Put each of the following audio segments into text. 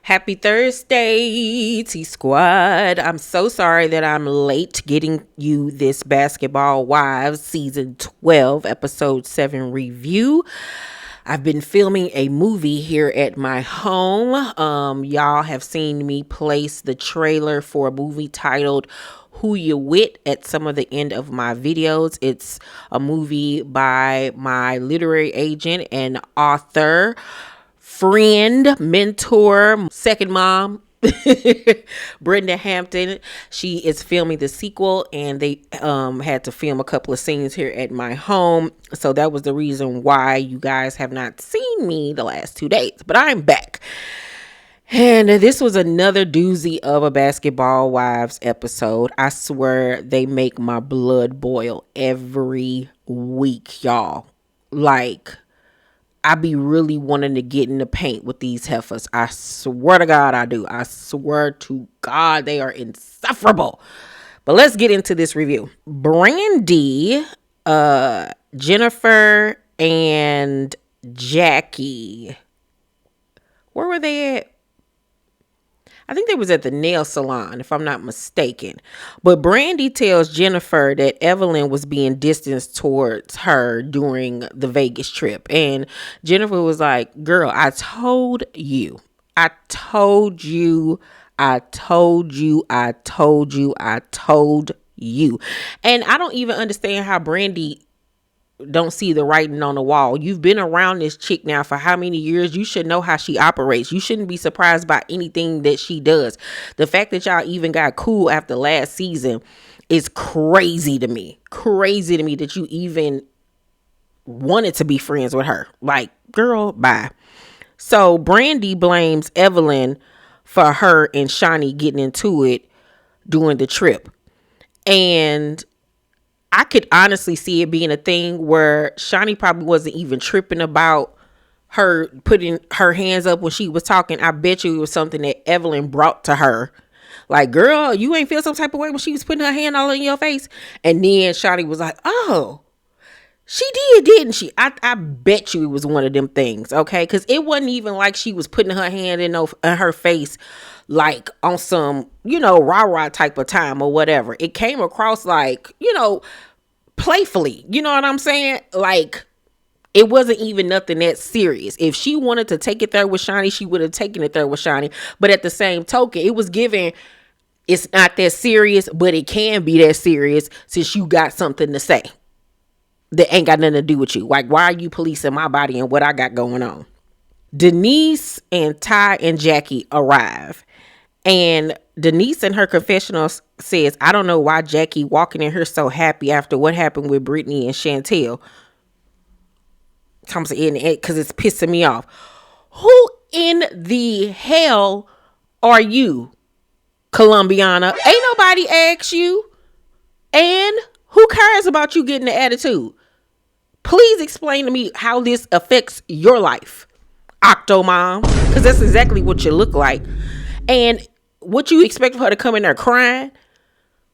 Happy Thursday, T Squad. I'm so sorry that I'm late getting you this Basketball Wives Season 12, Episode 7 review. I've been filming a movie here at my home. Y'all have seen me place the trailer for a movie titled Who You With at some of the end of my videos. It's a movie by my literary agent and author, friend, mentor, second mom, Brenda Hampton. She is filming the sequel, and they had to film a couple of scenes here at my home. So that was the reason why you guys have not seen me the last 2 days. But I'm back. And this was another doozy of a Basketball Wives episode. I swear they make my blood boil every week, y'all. Like, I be really wanting to get in the paint with these heifers. I swear to God I do. I swear to God they are insufferable. But let's get into this review. Brandi, Jennifer, and Jackie. Where were they at? I think they was at the nail salon, if I'm not mistaken. But Brandi tells Jennifer that Evelyn was being distanced towards her during the Vegas trip. And Jennifer was like, girl, I told you. And I don't even understand how Brandi don't see the writing on the wall. You've been around this chick now for how many years? You should know how she operates. You shouldn't be surprised by anything that she does. The fact that y'all even got cool after last season is crazy to me. Crazy to me that you even wanted to be friends with her. Like, girl, bye. So Brandi blames Evelyn for her and Shani getting into it during the trip. And I could honestly see it being a thing where Shani probably wasn't even tripping about her putting her hands up when she was talking. I bet you it was something that Evelyn brought to her. Like, girl, you ain't feel some type of way when she was putting her hand all in your face. And then Shani was like, oh, she did, didn't she? I bet you it was one of them things, okay? Because it wasn't even like she was putting her hand in her face like on some, rah-rah type of time or whatever. It came across like, playfully. You know what I'm saying? Like, it wasn't even nothing that serious. If she wanted to take it there with Shani, she would have taken it there with Shani. But at the same token, it was given, it's not that serious, but it can be that serious since you got something to say that ain't got nothing to do with you. Like, why are you policing my body and what I got going on? Denise and Ty and Jackie arrive. And Denise in her confessional says, I don't know why Jackie walking in here so happy after what happened with Brittany and Chantel. Comes in because it's pissing me off. Who in the hell are you, Colombiana? Ain't nobody asked you. And who cares about you getting the attitude? Please explain to me how this affects your life, Octomom, because that's exactly what you look like. And what you expect for her to come in there crying,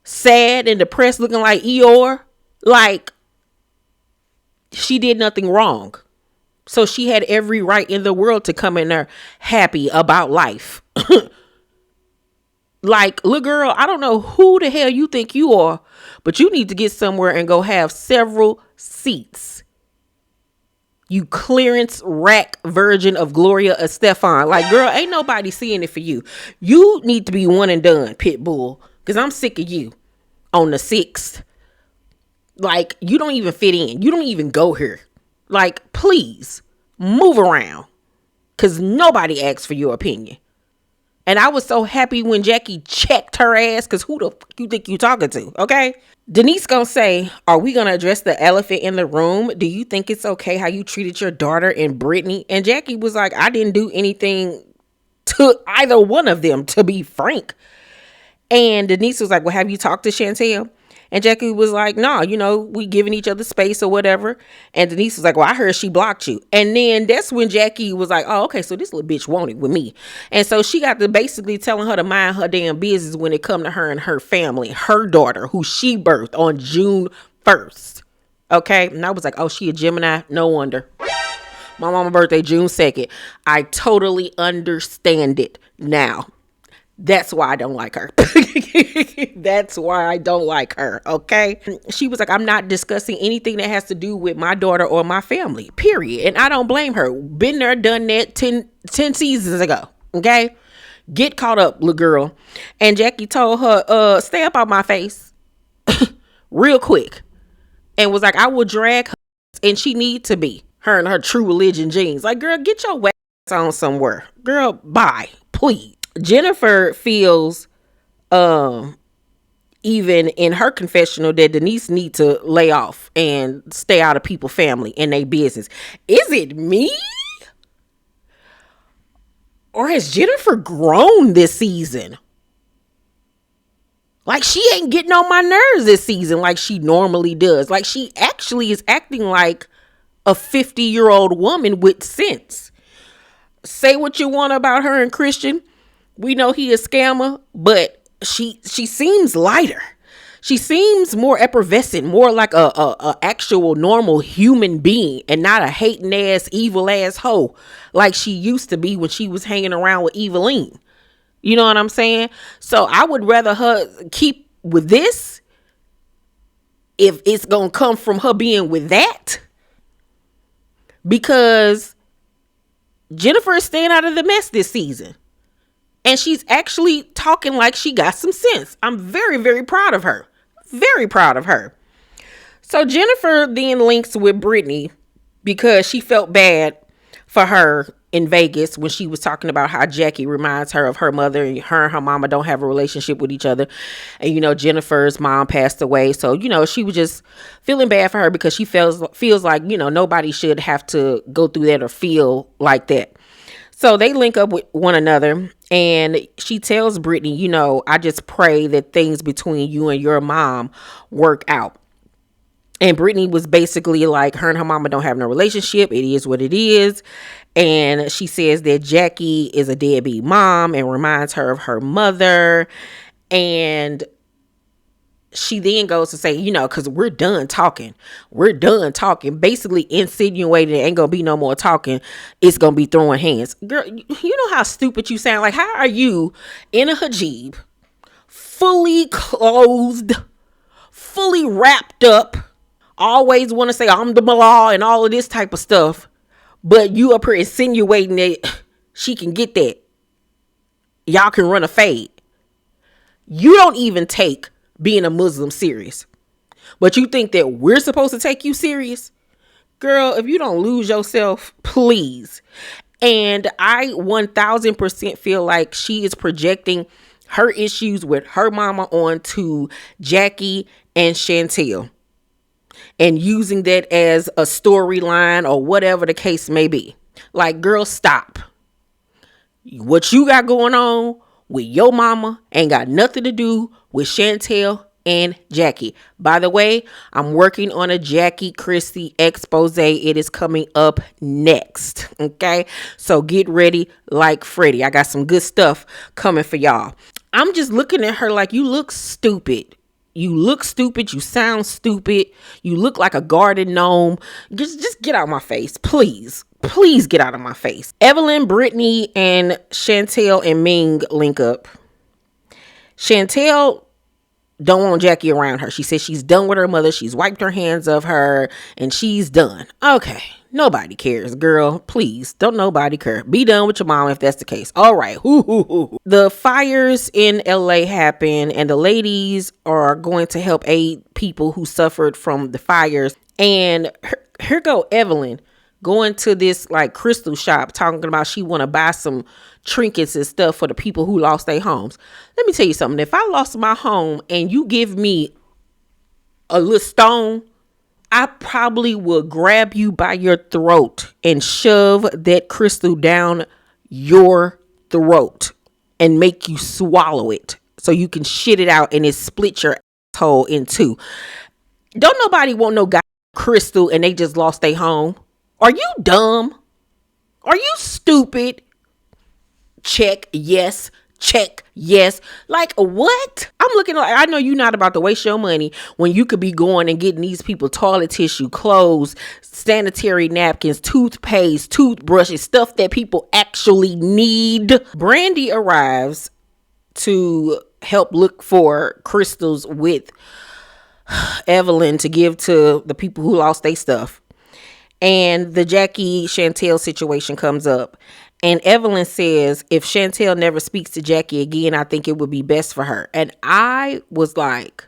sad and depressed, looking like Eeyore? Like, she did nothing wrong. So she had every right in the world to come in there happy about life. Like, look, girl, I don't know who the hell you think you are, but you need to get somewhere and go have several seats. You clearance rack virgin of Gloria Estefan. Like, girl, ain't nobody seeing it for you. You need to be one and done, Pitbull, because I'm sick of you on the 6th. Like, you don't even fit in. You don't even go here. Like, please move around, because nobody asked for your opinion. And I was so happy when Jackie checked her ass, because who the fuck you think you talking to, okay? Denise gonna say, are we gonna address the elephant in the room? Do you think it's okay how you treated your daughter and Brittany? And Jackie was like, I didn't do anything to either one of them, to be frank. And Denise was like, well, have you talked to Chantel? And Jackie was like, no, we giving each other space or whatever. And Denise was like, well, I heard she blocked you. And then that's when Jackie was like, oh, okay, so this little bitch wanted with me. And so she got to basically telling her to mind her damn business when it come to her and her family, her daughter, who she birthed on June 1st. Okay. And I was like, oh, she a Gemini? No wonder. My mama's birthday, June 2nd. I totally understand it now. That's why I don't like her. That's why I don't like her. Okay. She was like, I'm not discussing anything that has to do with my daughter or my family, period. And I don't blame her. Been there, done that 10 seasons ago. Okay. Get caught up, little girl. And Jackie told her, stay up on my face real quick. And was like, I will drag her. And she need to be. Her and her True Religion jeans. Like, girl, get your wax on somewhere. Girl, bye. Please. Jennifer feels even in her confessional that Denise need to lay off and stay out of people's family and their business. Is it me? Or has Jennifer grown this season? Like, she ain't getting on my nerves this season like she normally does. Like, she actually is acting like a 50-year-old woman with sense. Say what you want about her and Christian. We know he a scammer, but she seems lighter. She seems more effervescent, more like a actual normal human being and not a hating ass, evil ass hoe like she used to be when she was hanging around with Evelyn. You know what I'm saying? So I would rather her keep with this if it's going to come from her being with that. Because Jennifer is staying out of the mess this season. And she's actually talking like she got some sense. I'm very, very proud of her. Very proud of her. So Jennifer then links with Brittany because she felt bad for her in Vegas when she was talking about how Jackie reminds her of her mother, and her mama don't have a relationship with each other. And, you know, Jennifer's mom passed away. So, you know, she was just feeling bad for her because she feels like, you know, nobody should have to go through that or feel like that. So they link up with one another, and she tells Brittany, you know, I just pray that things between you and your mom work out. And Brittany was basically like, her and her mama don't have no relationship. It is what it is. And she says that Jackie is a deadbeat mom and reminds her of her mother. And she then goes to say, you know, because we're done talking. Basically insinuating it ain't going to be no more talking. It's going to be throwing hands. Girl, you know how stupid you sound? Like, how are you in a hijab, fully clothed, fully wrapped up, always want to say I'm the Mallah and all of this type of stuff, but you up here insinuating that she can get that. Y'all can run a fade. You don't even take being a Muslim serious, but you think that we're supposed to take you serious? Girl, if you don't lose yourself, please. And I 1000% feel like she is projecting her issues with her mama onto Jackie and Chantel and using that as a storyline or whatever the case may be. Like, girl, stop. What you got going on with your mama ain't got nothing to do with Chantel and Jackie. By the way, I'm working on a Jackie Christie expose. It is coming up next. Okay, so get ready like Freddie. I got some good stuff coming for y'all. I'm just looking at her like, you look stupid. You look stupid. You sound stupid. You look like a garden gnome. Just get out of my face, please. Please get out of my face. Evelyn, Brittany, and Chantel and Ming link up. Chantel don't want Jackie around her. She says she's done with her mother. She's wiped her hands of her and she's done. Okay. Nobody cares, girl. Please, don't nobody care. Be done with your mom if that's the case. All right. The fires in LA happen and the ladies are going to help aid people who suffered from the fires. And here go Evelyn going to this like crystal shop talking about she want to buy some trinkets and stuff for the people who lost their homes. Let me tell you something. If I lost my home and you give me a little stone, I probably will grab you by your throat and shove that crystal down your throat and make you swallow it so you can shit it out and it split your asshole in two. Don't nobody want no guy crystal and they just lost their home. Are you dumb? Are you stupid? Check yes Check. Yes. Like, what? I'm looking like, I know you're not about to waste your money when you could be going and getting these people toilet tissue, clothes, sanitary napkins, toothpaste, toothbrushes, stuff that people actually need. Brandi arrives to help look for crystals with Evelyn to give to the people who lost their stuff. And the Jackie Chantel situation comes up. And Evelyn says, if Chantel never speaks to Jackie again, I think it would be best for her. And I was like,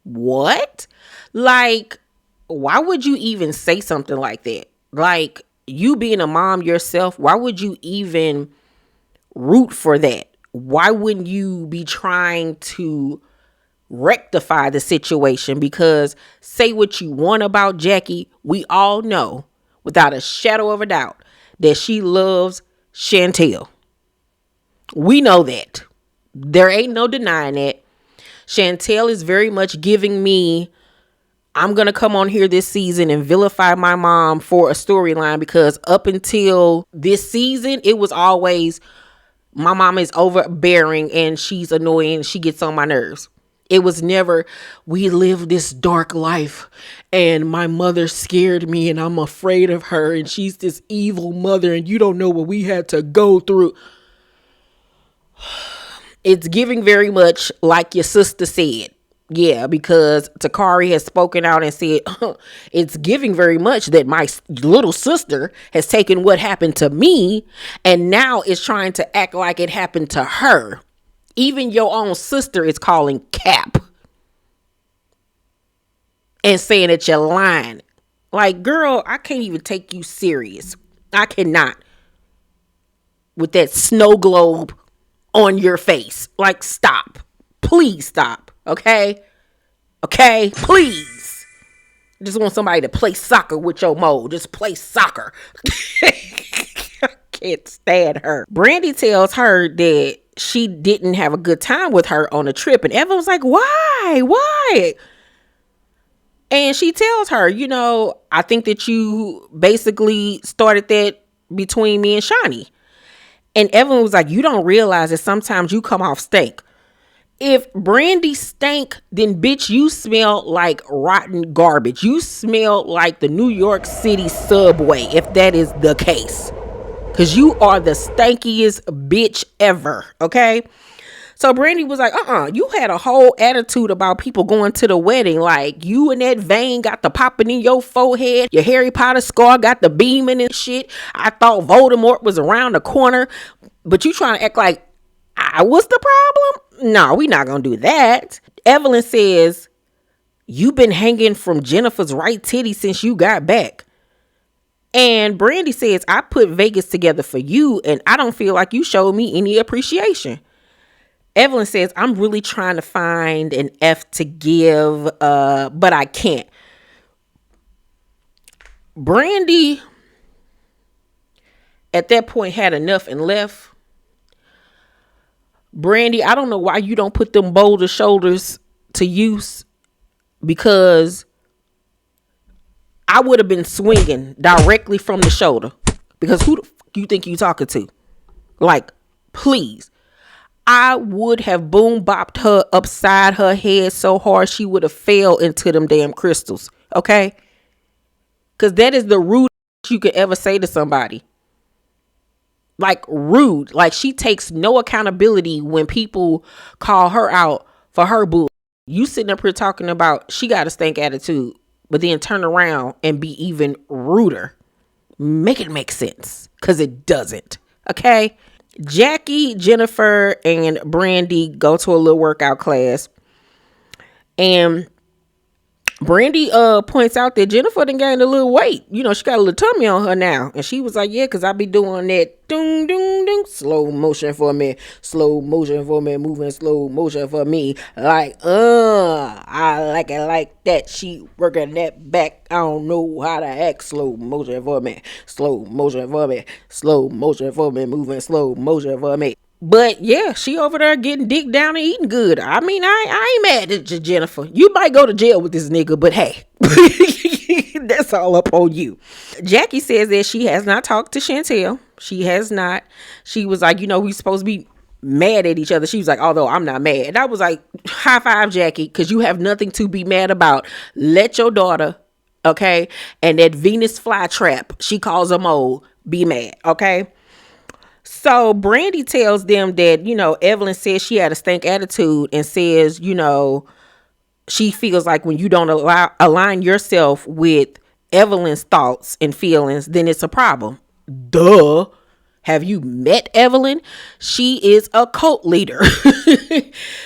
what? Like, why would you even say something like that? Like, you being a mom yourself, why would you even root for that? Why wouldn't you be trying to rectify the situation? Because say what you want about Jackie, we all know without a shadow of a doubt that she loves Chantel. We know that. There ain't no denying that. Chantel is very much giving me, I'm going to come on here this season and vilify my mom for a storyline, because up until this season, it was always my mom is overbearing and she's annoying and she gets on my nerves. It was never, we live this dark life and my mother scared me and I'm afraid of her and she's this evil mother and you don't know what we had to go through. It's giving very much like your sister said. Yeah, because Takari has spoken out and said, it's giving very much that my little sister has taken what happened to me and now is trying to act like it happened to her. Even your own sister is calling cap and saying that you're lying. Like, girl, I can't even take you serious. I cannot. With that snow globe on your face. Like, stop. Please stop. Okay? Okay? Please. I just want somebody to play soccer with your mode. Just play soccer. I can't stand her. Brandi tells her that she didn't have a good time with her on a trip. And Evan was like, why? Why? And she tells her, you know, I think that you basically started that between me and Shani. And Evelyn was like, you don't realize that sometimes you come off stank. If Brandi stank, then bitch, you smell like rotten garbage. You smell like the New York City subway, if that is the case. Because you are the stankiest bitch ever, okay? So Brandi was like, you had a whole attitude about people going to the wedding. Like, you and that vein got the popping in your forehead. Your Harry Potter scar got the beaming and shit. I thought Voldemort was around the corner. But you trying to act like I was the problem? No, we not going to do that. Evelyn says, you've been hanging from Jennifer's right titty since you got back. And Brandi says, I put Vegas together for you and I don't feel like you showed me any appreciation. Evelyn says, I'm really trying to find an F to give, but I can't. Brandi, at that point, had enough and left. Brandi, I don't know why you don't put them boulder shoulders to use, because I would have been swinging directly from the shoulder. Because who the fuck you think you talking to? Like, please. I would have boom bopped her upside her head so hard she would have fell into them damn crystals. Okay? Because that is the rudest you could ever say to somebody. Like, rude. Like, she takes no accountability when people call her out for her bull. You sitting up here talking about she got a stank attitude, but then turn around and be even ruder. Make it make sense. Because it doesn't. Okay? Jackie, Jennifer, and Brandi go to a little workout class. And Brandi points out that Jennifer done gained a little weight. You know, she got a little tummy on her now. And she was like, yeah, because I be doing that doom, doom, doom, slow motion for me, moving slow motion for me. Like, I like it like that. She working that back. I don't know how to act. Slow motion for me, slow motion for me, slow motion for me, moving slow motion for me. But yeah, she over there getting dick down and eating good. I mean, I ain't mad at you, Jennifer. You might go to jail with this nigga, but hey, that's all up on you. Jackie says that she has not talked to Chantel. She has not. She was like, we supposed to be mad at each other. She was like, although I'm not mad. And I was like, high five, Jackie, because you have nothing to be mad about. Let your daughter, okay, and that Venus flytrap, she calls a mole, be mad, okay? So Brandi tells them that, Evelyn says she had a stank attitude and says, she feels like when you don't align yourself with Evelyn's thoughts and feelings, then it's a problem. Duh. Have you met Evelyn? She is a cult leader.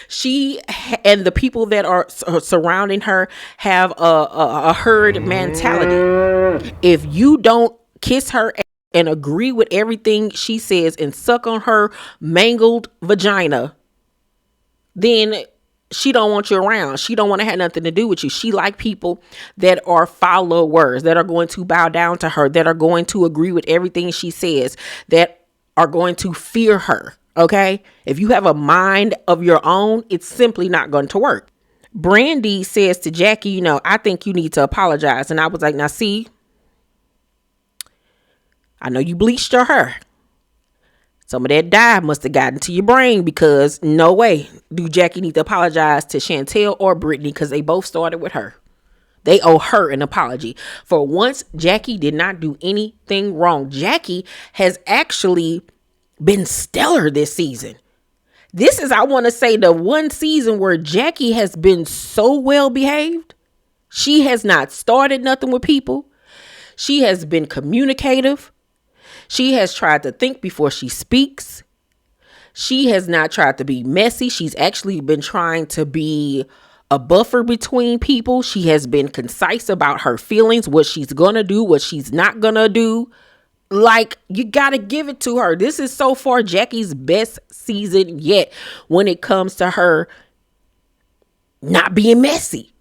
She and the people that are surrounding her have a herd mentality. If you don't kiss her and agree with everything she says and suck on her mangled vagina, then she don't want you around. She don't want to have nothing to do with you. She like people that are followers, that are going to bow down to her, that are going to agree with everything she says, that are going to fear her. Okay? If you have a mind of your own, it's simply not going to work. Brandi says to Jackie, I think you need to apologize. And I was like, now see, I know you bleached your hair. Some of that dye must have gotten to your brain, because no way do Jackie need to apologize to Chantel or Brittany, because they both started with her. They owe her an apology. For once, Jackie did not do anything wrong. Jackie has actually been stellar this season. This is, I want to say, the one season where Jackie has been so well behaved. She has not started nothing with people. She has been communicative. She has tried to think before she speaks. She has not tried to be messy. She's actually been trying to be a buffer between people. She has been concise about her feelings, what she's gonna do, what she's not gonna do. Like, you gotta give it to her. This is so far Jackie's best season yet when it comes to her not being messy.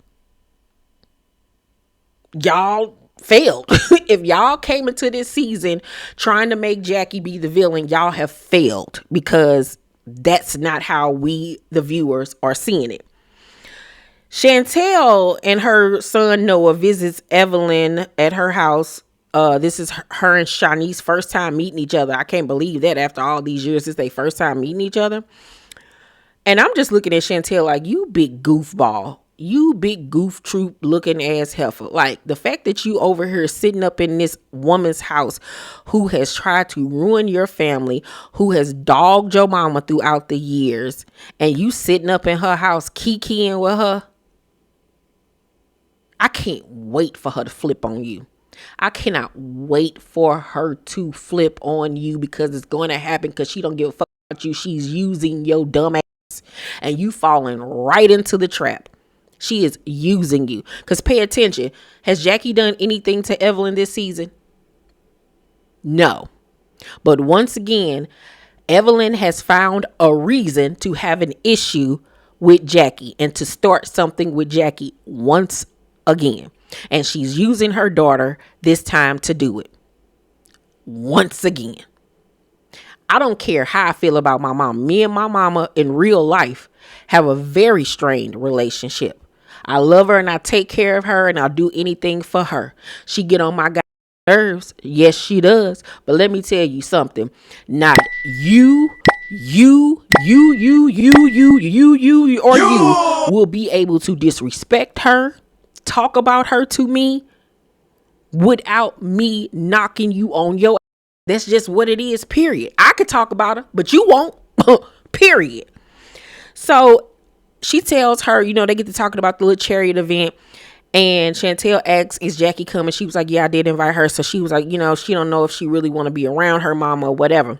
Y'all failed. If y'all came into this season trying to make Jackie be the villain, y'all have failed, because that's not how we, the viewers, are seeing it. Chantel and her son Noah visits Evelyn at her house. This is her and Shanice's first time meeting each other. I can't believe that after all these years, it's their first time meeting each other. And I'm just looking at Chantel like, you big goofball. You big goof troop looking ass heifer. Like, the fact that you over here sitting up in this woman's house who has tried to ruin your family, who has dogged your mama throughout the years, and you sitting up in her house kikiing with her. I can't wait for her to flip on you. I cannot wait for her to flip on you, because it's going to happen, because she don't give a fuck about you. She's using your dumb ass, and you falling right into the trap. She is using you. Because pay attention. Has Jackie done anything to Evelyn this season? No. But once again, Evelyn has found a reason to have an issue with Jackie and to start something with Jackie once again. And she's using her daughter this time to do it. Once again. I don't care how I feel about my mom. Me and my mama in real life have a very strained relationship. I love her and I take care of her and I'll do anything for her. She get on my nerves. Yes, she does. But let me tell you something. Not you will be able to disrespect her, talk about her to me without me knocking you on your ass. That's just what it is, period. I could talk about her, but you won't, period. So she tells her, they get to talking about the little chariot event, and Chantel asks, is Jackie coming? She was like, yeah, I did invite her. So she was like, she don't know if she really want to be around her mama or whatever.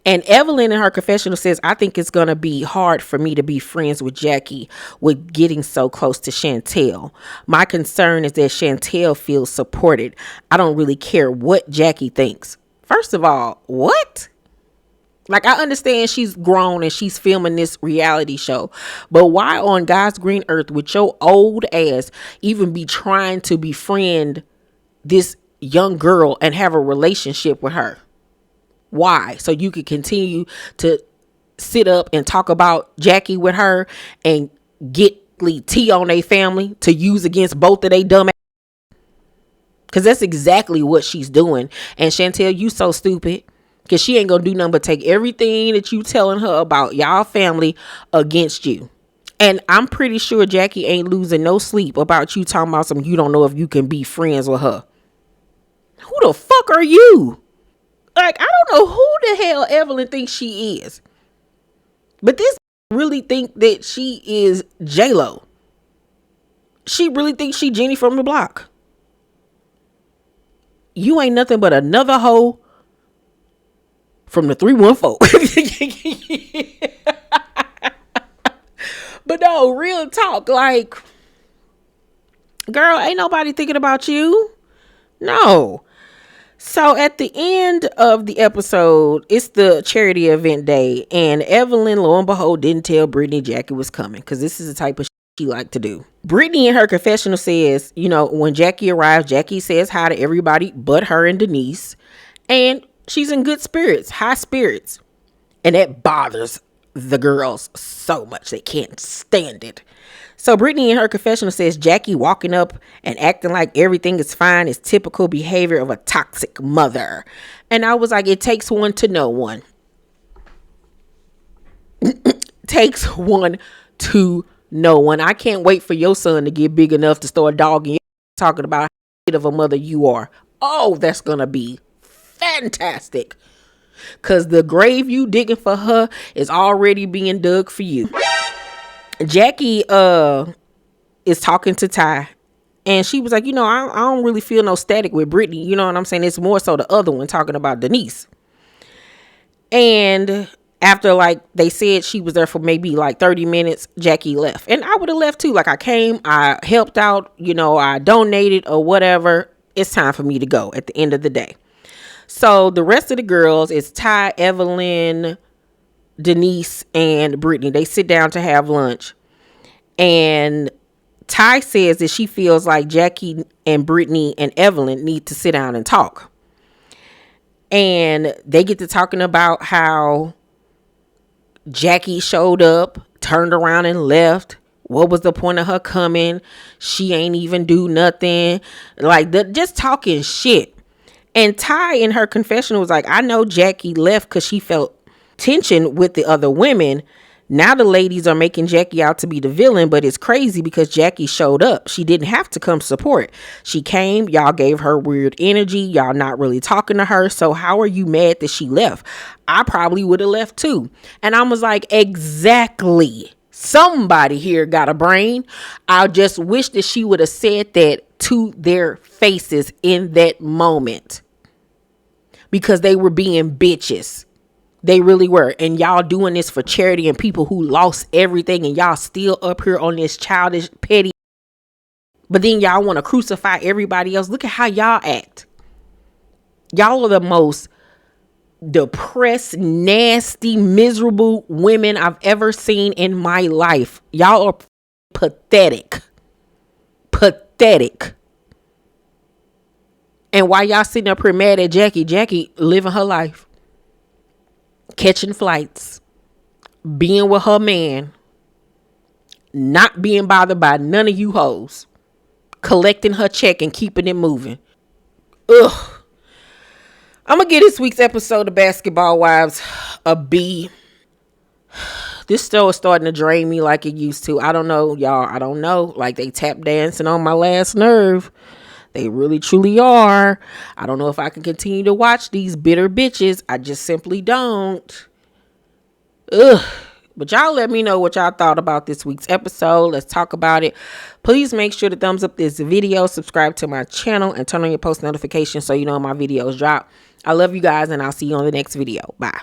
And Evelyn in her confessional says, I think it's going to be hard for me to be friends with Jackie with getting so close to Chantel. My concern is that Chantel feels supported. I don't really care what Jackie thinks. First of all, what? Like, I understand she's grown and she's filming this reality show, but why on God's green earth would your old ass even be trying to befriend this young girl and have a relationship with her? Why? So you could continue to sit up and talk about Jackie with her and get tea on their family to use against both of they dumb ass? Because that's exactly what she's doing. And Chantel, you so stupid. Because she ain't going to do nothing but take everything that you telling her about y'all family against you. And I'm pretty sure Jackie ain't losing no sleep about you talking about something you don't know if you can be friends with her. Who the fuck are you? Like, I don't know who the hell Evelyn thinks she is. But this really think that she is J-Lo. She really thinks she Jenny from the block. You ain't nothing but another hoe from the 314. But no, real talk. Like, girl, ain't nobody thinking about you. No. So at the end of the episode, it's the charity event day. And Evelyn, lo and behold, didn't tell Brittany Jackie was coming. Because this is the type of shit she like to do. Brittany in her confessional says, you know, when Jackie arrives, Jackie says hi to everybody but her and Denise. And she's in good spirits, high spirits. And that bothers the girls so much. They can't stand it. So Brittany in her confessional says Jackie walking up and acting like everything is fine is typical behavior of a toxic mother. And I was like, it takes one to know one. Takes one to know one. I can't wait for your son to get big enough to start dogging you, talking about how shit of a mother you are. Oh, that's gonna be fantastic. Cause the grave you digging for her is already being dug for you. Jackie is talking to Ty, and she was like, you know, I don't really feel no static with Brittany. You know what I'm saying? It's more so the other one, talking about Denise. And after, like, they said she was there for maybe like 30 minutes, Jackie left. And I would have left too. Like, I came, I helped out, you know, I donated or whatever. It's time for me to go at the end of the day. So the rest of the girls is Ty, Evelyn, Denise, and Brittany. They sit down to have lunch. And Ty says that she feels like Jackie and Brittany and Evelyn need to sit down and talk. And they get to talking about how Jackie showed up, turned around and left. What was the point of her coming? She ain't even do nothing. Like, just talking shit. And Ty in her confessional was like, I know Jackie left because she felt tension with the other women. Now the ladies are making Jackie out to be the villain, but it's crazy because Jackie showed up. She didn't have to come support. She came, y'all gave her weird energy. Y'all not really talking to her. So how are you mad that she left? I probably would have left too. And I was like, exactly. Somebody here got a brain. I just wish that she would have said that to their faces in that moment, because they were being bitches. They really were. And y'all doing this for charity and people who lost everything, and y'all still up here on this childish, petty. But then y'all want to crucify everybody else. Look at how y'all act. Y'all are the most depressed, nasty, miserable women I've ever seen in my life. Y'all are pathetic. Pathetic. And while y'all sitting up here mad at Jackie living her life, catching flights, being with her man, not being bothered by none of you hoes, collecting her check and keeping it moving. Ugh. I'm gonna give this week's episode of Basketball Wives a B. This show is starting to drain me like it used to. I don't know, y'all. I don't know. Like, they tap dancing on my last nerve. They really, truly are. I don't know if I can continue to watch these bitter bitches. I just simply don't. Ugh. But y'all let me know what y'all thought about this week's episode. Let's talk about it. Please make sure to thumbs up this video, subscribe to my channel, and turn on your post notifications so you know my videos drop. I love you guys, and I'll see you on the next video. Bye.